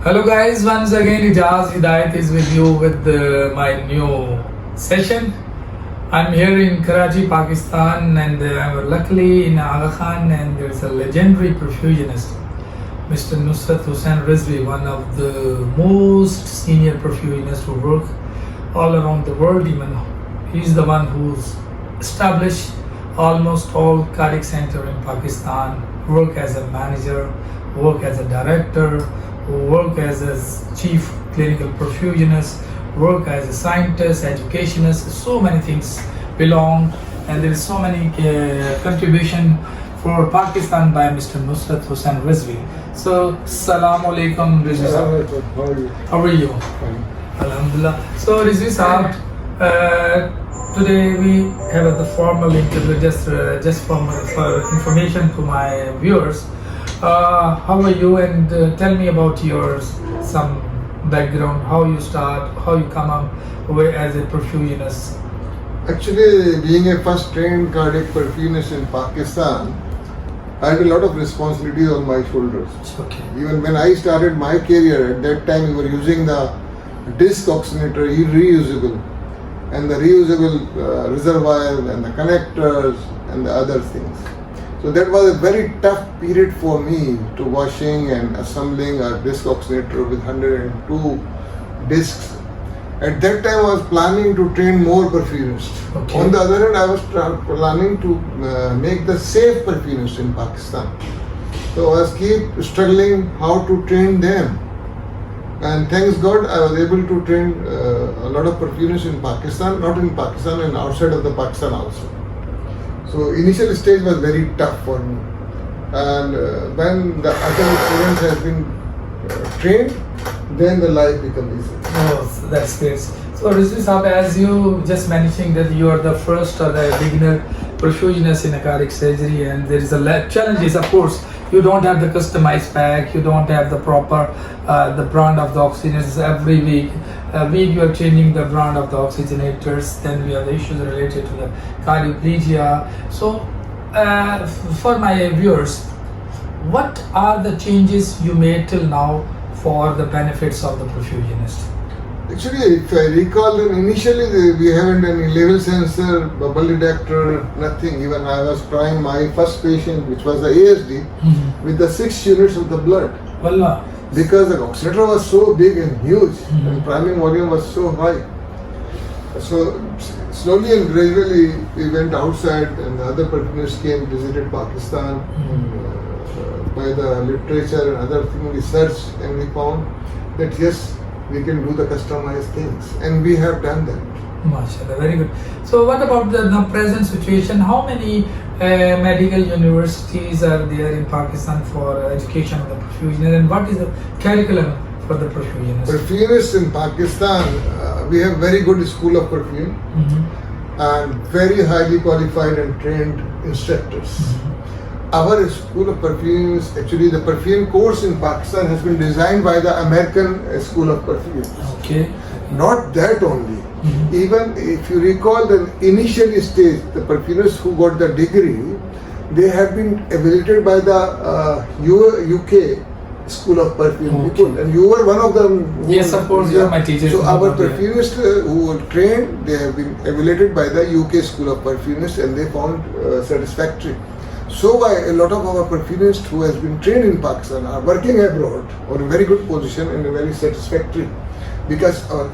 Hello guys, once again Ijaz Hidayat is with you with my new session. I'm here in Karachi, Pakistan, and I'm luckily in Aga Khan, and there's a legendary perfusionist, Mr. Nusrat Rizvi, one of the most senior perfusionists who work all around the world. Even he's the one who's established almost all cardiac center in Pakistan, work as a manager, work as a director, work as a chief clinical perfusionist, work as a scientist, educationist, so many things belong, and there is so many contribution for Pakistan by Mr. Nusrat Rizvi. So, Assalamu alaikum, Rizvi sahab. How are you? Fine. Alhamdulillah. So, Rizvi sahab, today we have the formal interview, just for information to my viewers. How are you, and tell me about your some background, how you start, how you come up as a perfusionist. Actually, being a first trained cardiac perfusionist in Pakistan, I had a lot of responsibilities on my shoulders. Okay. Even when I started my career, at that time we were using the disc oxygenator, reusable, and the reusable reservoir and the connectors and the other things. So that was a very tough period for me to washing and assembling a disc oxygenator with 102 discs. At that time I was planning to train more perfusionists. Okay. On the other hand, I was planning to make the safe perfusionists in Pakistan. So I was keep struggling how to train them. And thanks God I was able to train a lot of perfusionists in Pakistan, not in Pakistan and outside of the Pakistan also. So initial stage was very tough for me, and when the other students have been trained, then the life becomes easy. Oh, so that's great. So Rizvi sahab, as you just mentioning that you are the first or the beginner perfusionist in a cardiac surgery, and there is a challenges. Of course, you don't have the customized pack, you don't have the proper the brand of the oxygenators every week. Week you are changing the brand of the oxygenators. Then we have the issues related to the cardioplegia. So, for my viewers, what are the changes you made till now for the benefits of the perfusionist? Actually, if I recall, then initially we haven't any level sensor, bubble detector, nothing. Even I was trying my first patient, which was the ASD, with the 6 units of the blood. Wallah. Because the oxygenator was so big and huge, and priming volume was so high. So slowly and gradually we went outside, and the other perfusionists came, visited Pakistan, by the literature and other thing research, and we found that yes, we can do the customized things, and we have done that. MashaAllah, very good. So what about the present situation? How many medical universities are there in Pakistan for education of the perfusionist, and what is the curriculum for the perfusionist? Perfusionists in Pakistan, we have very good school of perfume and very highly qualified and trained instructors. Our school of perfume is actually the perfume course in Pakistan has been designed by the American School of Perfume. Okay. Not that only. Even if you recall the initial stage, the perfumers who got the degree, they have been evaluated by the UK School of Perfume people, and you were one of them. Yes, of course, you are my teacher. So our perfumers who were trained, they have been evaluated by the UK School of Perfumists, and they found satisfactory. So a lot of our perfumerists who has been trained in Pakistan are working abroad on a very good position and a very satisfactory, because our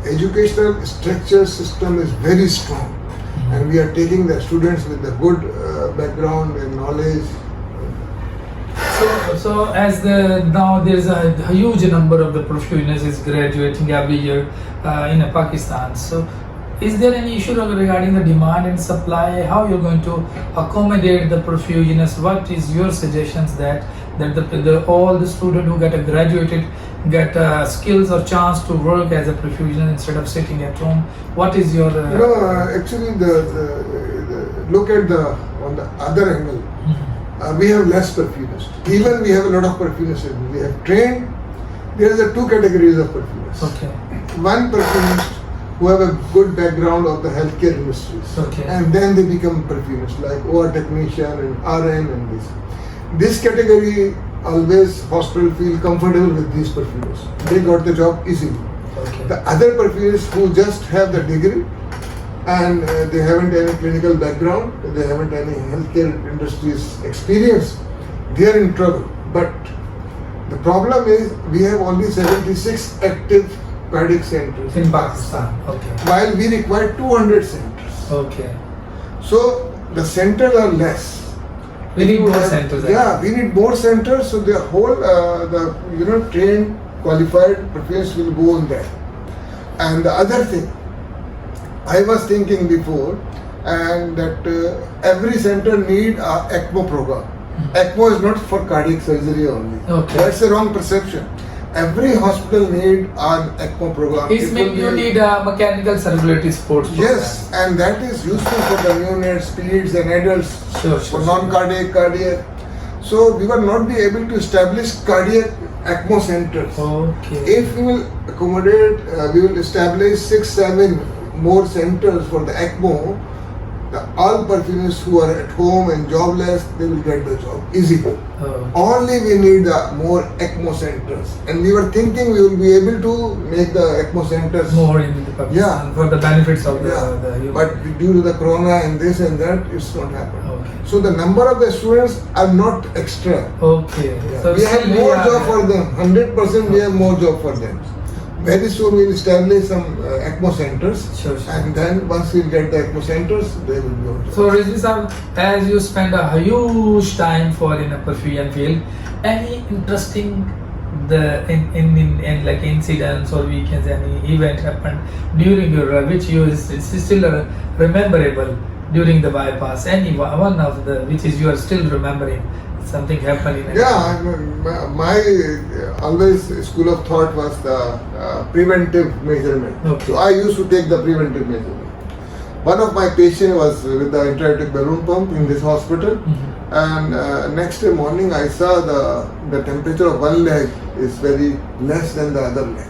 educational structure system is very strong, and we are taking the students with the good background and knowledge. So as now there is a huge number of the perfusionists is graduating every year in Pakistan. So is there any issue regarding the demand and supply? How you're going to accommodate the perfusionists? What is your suggestions that all the students who get graduated get skills or chance to work as a perfusionist instead of sitting at home? What is your? Actually, look at on the other angle. We have less perfusionists. Even we have a lot of perfusionists. We have trained. There are 2 categories of perfusionists. Okay. One perfusionist who have a good background of the healthcare industries, and then they become perfumers like OR technician and RN and this. This category always hospital feel comfortable with these perfumers. They got the job easily. Okay. The other perfumers who just have the degree and they haven't any clinical background, they haven't any healthcare industry's experience, they are in trouble. But the problem is we have only 76 active cardiac centers In Pakistan. Okay. while we require 200 centers. Okay. So the centers are less. We need more centers. Yeah, we need more centers. So the whole trained, qualified perfumers will go on there. And the other thing, I was thinking before, and that every center need a ECMO program. ECMO is not for cardiac surgery only. Okay. That's a wrong perception. Every hospital need an ECMO program. It means you need a mechanical circulatory support program. Yes, and that is useful for the neonates, peds and adults, Sure, for sure. non-cardiac, cardiac. So we will not be able to establish cardiac ECMO centers. Okay. If we will accommodate, we will establish 6-7 more centers for the ECMO. All perfumers who are at home and jobless, they will get the job easily. Oh. Only we need more ECMO centers, and we were thinking we will be able to make the ECMO centers More in the Pakistan Yeah. for the benefits of Yeah, the human. but due to the corona and this and that, it's not happened. Okay. So the number of the students are not extra. Okay. So we have still more are- job for them. 100% we have more job for them. Very soon we will establish some ECMO centers, Sure, sure. and then once we get the ECMO centers, they will be on job. So Rizvi sir, as you spend a huge time for in a perfusion field, any interesting in like incidents or we can say any event happened during your which you is still rememberable during the bypass? Any one of the which is you are still remembering something happening? Yeah, my always school of thought was the preventive measurement. Okay. So I used to take the preventive measurement. One of my patient was with the intra-aortic balloon pump in this hospital, and next day morning I saw the temperature of one leg is very less than the other leg.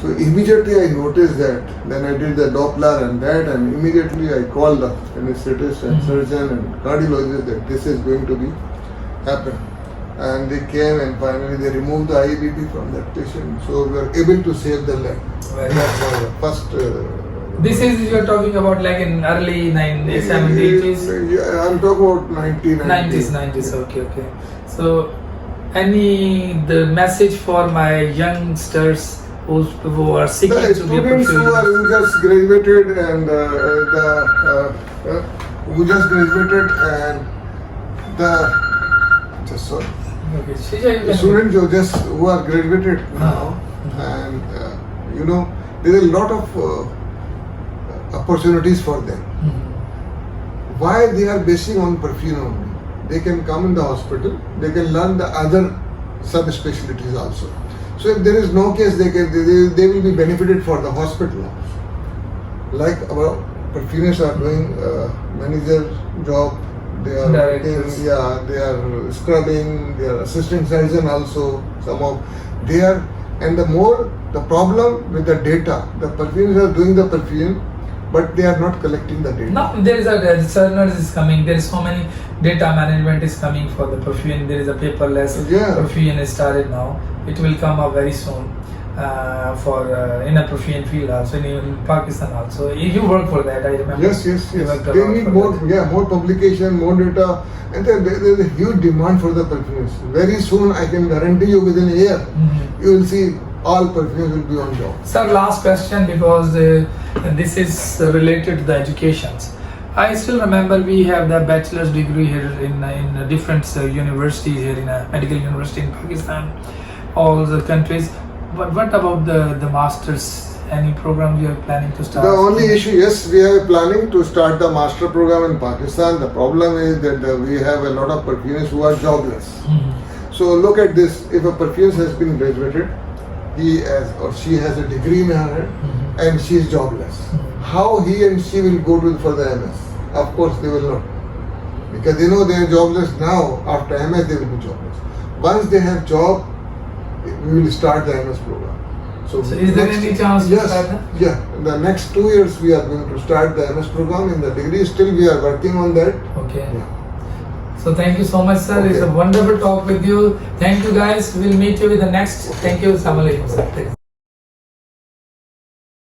So immediately I noticed that. Then I did the Doppler and that, and immediately I called the anesthetist and surgeon and cardiologist that this is going to be happen. And they came and finally they removed the IEBP from that patient. So we were able to save the leg. Very That's the first. This is you are talking about like in early 70s. Yeah, I'm talking about 90s. Okay. So, the message for my youngsters who are seeking The to be a students who are just graduated and who just graduated and just sorry. Okay. Shija, you The can- students who are graduated now, and there are a lot of opportunities for them. Why they are basing on perfume only? They can come in the hospital, they can learn the other subspecialties also. So if there is no case, they will be benefited for the hospital also. Like our perfumers are doing manager job, they are Directors. they are scrubbing, they are assistant surgeon also. Some of they are, and the problem with the data, the perfumers are doing the perfume, but they are not collecting the data. Now there is a discerners is coming. There is so many data management is coming for the perfume. There is a paperless perfume is started now. It will come up very soon for in a perfume field also in Pakistan also. You work for that, I remember. Yes. You worked a They lot need for more, that. more publication, more data, and there is a huge demand for the perfumes. Very soon, I can guarantee you, within a year, you will see all perfumes will be on job. Sir, last question because this is related to the educations. I still remember we have the bachelor's degree here in different universities here in a medical university in Pakistan, all the countries. But what about the masters? Any program you are planning to start? The only issue, yes, we are planning to start the master program in Pakistan. The problem is that we have a lot of perfumers who are jobless. So look at this: if a perfumist has been graduated, he has or she has a degree in her hand, and she is jobless. How he and she will go for the MS? Of course, they will not, because they know they are jobless now. After MS, they will be jobless. Once they have job, we will start the MS program. So is there any chance to start that? Yeah, in the next 2 years we are going to start the MS program. In the degree, still we are working on that. Okay. Yeah. So thank you so much, sir. It's a Okay. wonderful talk with you. Thank you, guys. We'll meet you with the next. Thank you. Assalamu alaikum, sir.